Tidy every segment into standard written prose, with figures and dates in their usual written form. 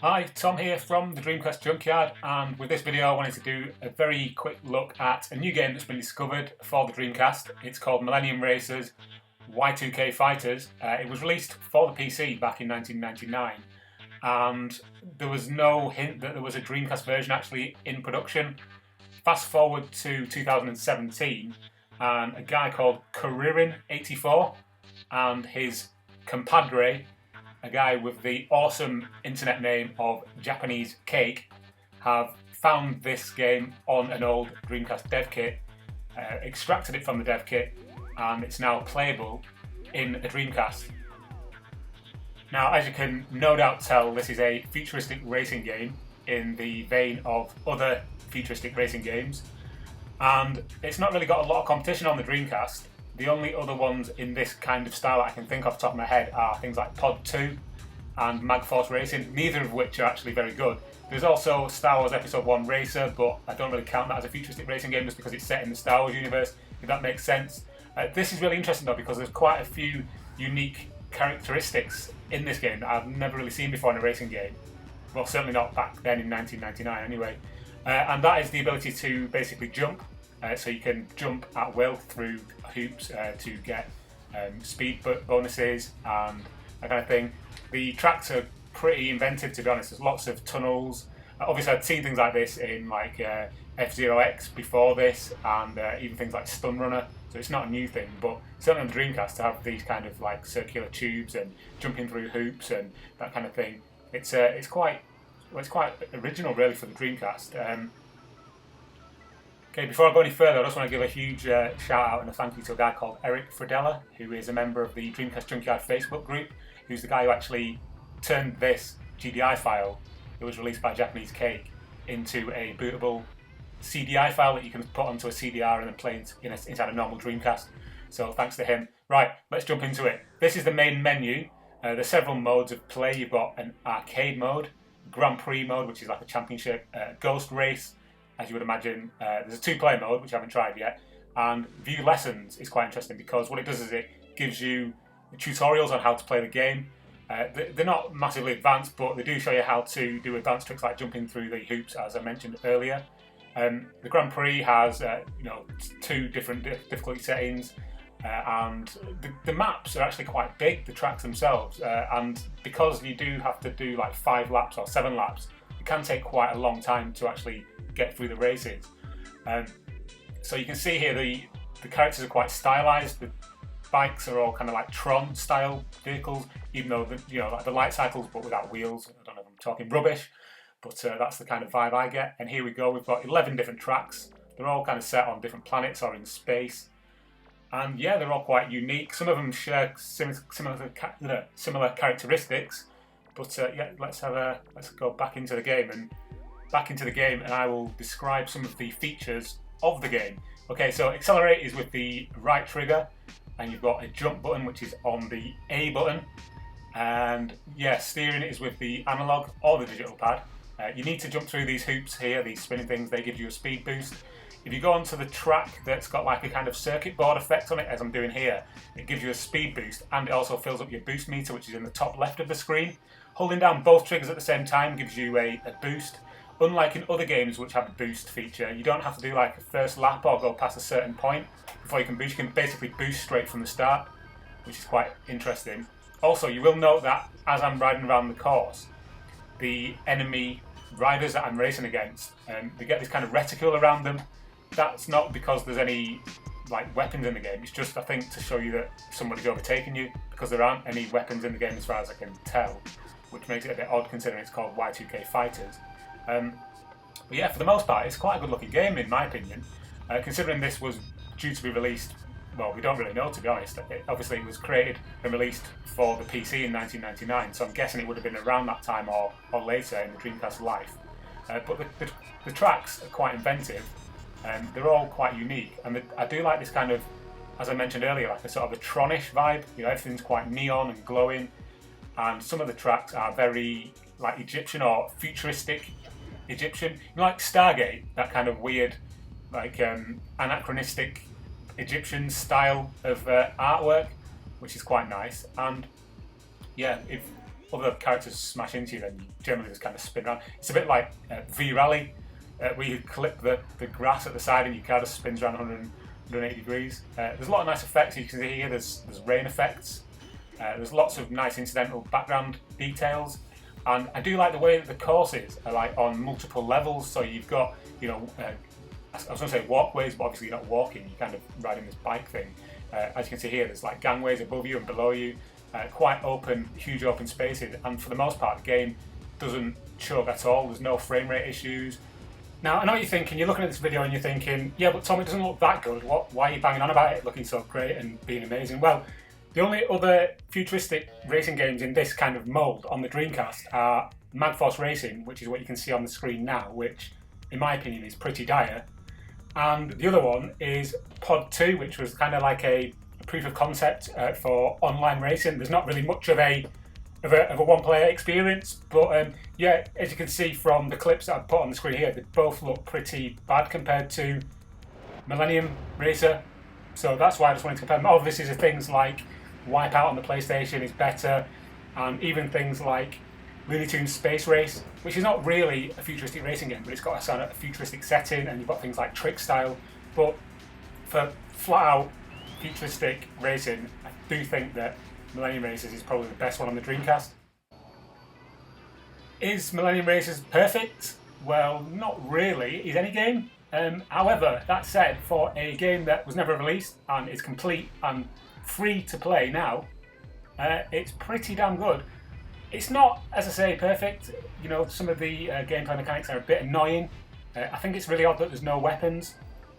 Hi, Tom here from the Dreamcast Junkyard, and with this video I wanted to do a very quick look at a new game that's been discovered for the Dreamcast. It's called Millennium Racers Y2K Fighters. It was released for the PC back in 1999, and there was no hint that there was a Dreamcast version actually in production. Fast forward to 2017, and a guy called Kuririn84 and his compadre, a guy with the awesome internet name of Japanese Cake, have found this game on an old Dreamcast dev kit, extracted it from the dev kit, and it's now playable in a Dreamcast. Now, as you can no doubt tell, this is a futuristic racing game in the vein of other futuristic racing games, and it's not really got a lot of competition on the Dreamcast. The only other ones in this kind of style that I can think off the top of my head are things like Pod 2 and Magforce Racing, neither of which are actually very good. There's also Star Wars Episode 1 Racer, but I don't really count that as a futuristic racing game just because it's set in the Star Wars universe, if that makes sense. This is really interesting though because there's quite a few unique characteristics in this game that I've never really seen before in a racing game. Well, certainly not back then in 1999 anyway. And that is the ability to basically jump. So you can jump at will through hoops to get speed bonuses and that kind of thing. The tracks are pretty inventive, to be honest. There's lots of tunnels. Obviously, I'd seen things like this in like F-Zero X before this, and even things like Stun Runner. So it's not a new thing, but certainly on the Dreamcast to have these kind of like circular tubes and jumping through hoops and that kind of thing. It's quite original, really, for the Dreamcast. Okay, before I go any further, I just want to give a huge shout out and a thank you to a guy called Eric Fredella, who is a member of the Dreamcast Junkyard Facebook group, who's the guy who actually turned this GDI file that was released by Japanese Cake into a bootable CDI file that you can put onto a CDR and then play inside a normal Dreamcast. So thanks to him. Right, let's jump into it. This is the main menu. There's several modes of play. You've got an arcade mode, Grand Prix mode, which is like a championship, Ghost Race, as you would imagine. There's a two-player mode, which I haven't tried yet, and View Lessons is quite interesting because what it does is it gives you tutorials on how to play the game. They're not massively advanced, but they do show you how to do advanced tricks like jumping through the hoops, as I mentioned earlier. The Grand Prix has two different difficulty settings, and the maps are actually quite big, the tracks themselves, and because you do have to do like 5 laps or 7 laps, it can take quite a long time to actually get through the races. So you can see here the characters are quite stylized. The bikes are all kind of like Tron style vehicles, even though like the light cycles but without wheels. I don't know if I'm talking rubbish, but that's the kind of vibe I get. And here we go, we've got 11 different tracks. They're all kind of set on different planets or in space, and yeah, they're all quite unique. Some of them share similar characteristics, but yeah, let's go back into the game and I will describe some of the features of the game. Okay, so accelerate is with the right trigger, and you've got a jump button which is on the A button, and yeah, steering is with the analog or the digital pad. You need to jump through these hoops here, these spinning things. They give you a speed boost. If you go onto the track that's got like a kind of circuit board effect on it, as I'm doing here, it gives you a speed boost, and it also fills up your boost meter, which is in the top left of the screen. Holding down both triggers at the same time gives you a boost. Unlike in other games which have a boost feature, you don't have to do like a first lap or go past a certain point before you can boost. You can basically boost straight from the start, which is quite interesting. Also, you will note that as I'm riding around the course, the enemy riders that I'm racing against, they get this kind of reticule around them. That's not because there's any like weapons in the game. It's just, I think, to show you that somebody's overtaken you, because there aren't any weapons in the game as far as I can tell, which makes it a bit odd considering it's called Y2K Fighters. But yeah, for the most part, it's quite a good looking game in my opinion. Considering this was due to be released, well, we don't really know, to be honest. Obviously it was created and released for the PC in 1999, so I'm guessing it would have been around that time or later in the Dreamcast life. But the tracks are quite inventive, and they're all quite unique, and I do like this kind of, as I mentioned earlier, like a sort of a Tronish vibe. Everything's quite neon and glowing, and some of the tracks are very like Egyptian or futuristic Egyptian, like Stargate, that kind of weird, like anachronistic Egyptian style of artwork, which is quite nice. And yeah, if other characters smash into you, then you generally just kind of spin around. It's a bit like V-Rally, where you clip the grass at the side and your car just spins around 180 degrees. There's a lot of nice effects you can see here. There's rain effects. There's lots of nice incidental background details. And I do like the way that the courses are like on multiple levels. So you've got, I was going to say walkways, but obviously you're not walking, you're kind of riding this bike thing. As you can see here, there's like gangways above you and below you, quite open, huge open spaces. And for the most part, the game doesn't choke at all. There's no frame rate issues. Now, I know what you're thinking, you're looking at this video and you're thinking, yeah, but Tom, it doesn't look that good. Why are you banging on about it looking so great and being amazing? Well, the only other futuristic racing games in this kind of mould on the Dreamcast are Magforce Racing, which is what you can see on the screen now, which, in my opinion, is pretty dire. And the other one is Pod 2, which was kind of like a proof of concept for online racing. There's not really much of a one-player experience, but yeah, as you can see from the clips that I've put on the screen here, they both look pretty bad compared to Millennium Racer. So that's why I just wanted to compare them. Obviously, there's things like Wipeout on the PlayStation is better, and even things like Looney Tunes Space Race, which is not really a futuristic racing game, but it's got a futuristic setting, and you've got things like Trick Style. But for flat-out futuristic racing, I do think that Millennium Racers is probably the best one on the Dreamcast. Is Millennium Racers perfect? Well, not really. Is any game? However, that said, for a game that was never released and is complete and free to play now, it's pretty damn good. It's not, as I say, perfect. Some of the gameplay mechanics are a bit annoying. I think it's really odd that there's no weapons,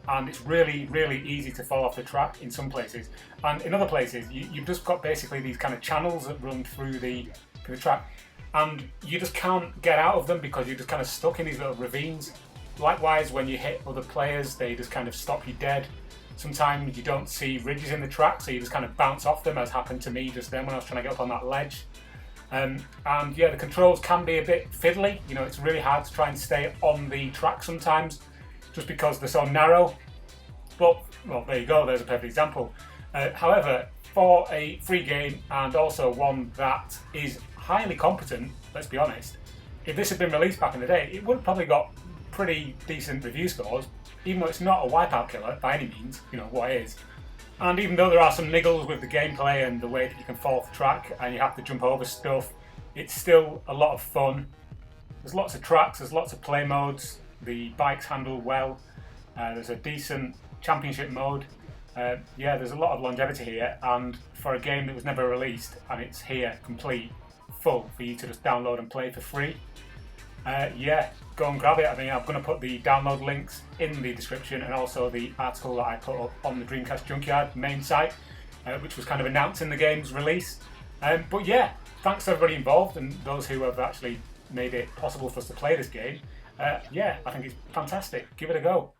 and it's really, really easy to fall off the track in some places. And in other places, you've just got basically these kind of channels that run through the track, and you just can't get out of them because you're just kind of stuck in these little ravines. Likewise, when you hit other players, they just kind of stop you dead. Sometimes you don't see ridges in the track, so you just kind of bounce off them, as happened to me just then when I was trying to get up on that ledge. And yeah, the controls can be a bit fiddly. It's really hard to try and stay on the track sometimes, just because they're so narrow. But, well, there you go, there's a perfect example. However, for a free game, and also one that is highly competent, let's be honest, if this had been released back in the day, it would have probably got pretty decent review scores, even though it's not a Wipeout killer by any means, what it is. And even though there are some niggles with the gameplay and the way that you can fall off the track and you have to jump over stuff, it's still a lot of fun. There's lots of tracks, there's lots of play modes, the bikes handle well, there's a decent championship mode. Yeah, there's a lot of longevity here, and for a game that was never released and it's here complete, full, for you to just download and play for free. Yeah, go and grab it. I mean, I'm going to put the download links in the description, and also the article that I put up on the Dreamcast Junkyard main site, which was kind of announcing the game's release. But yeah, thanks to everybody involved and those who have actually made it possible for us to play this game. Yeah, I think it's fantastic. Give it a go.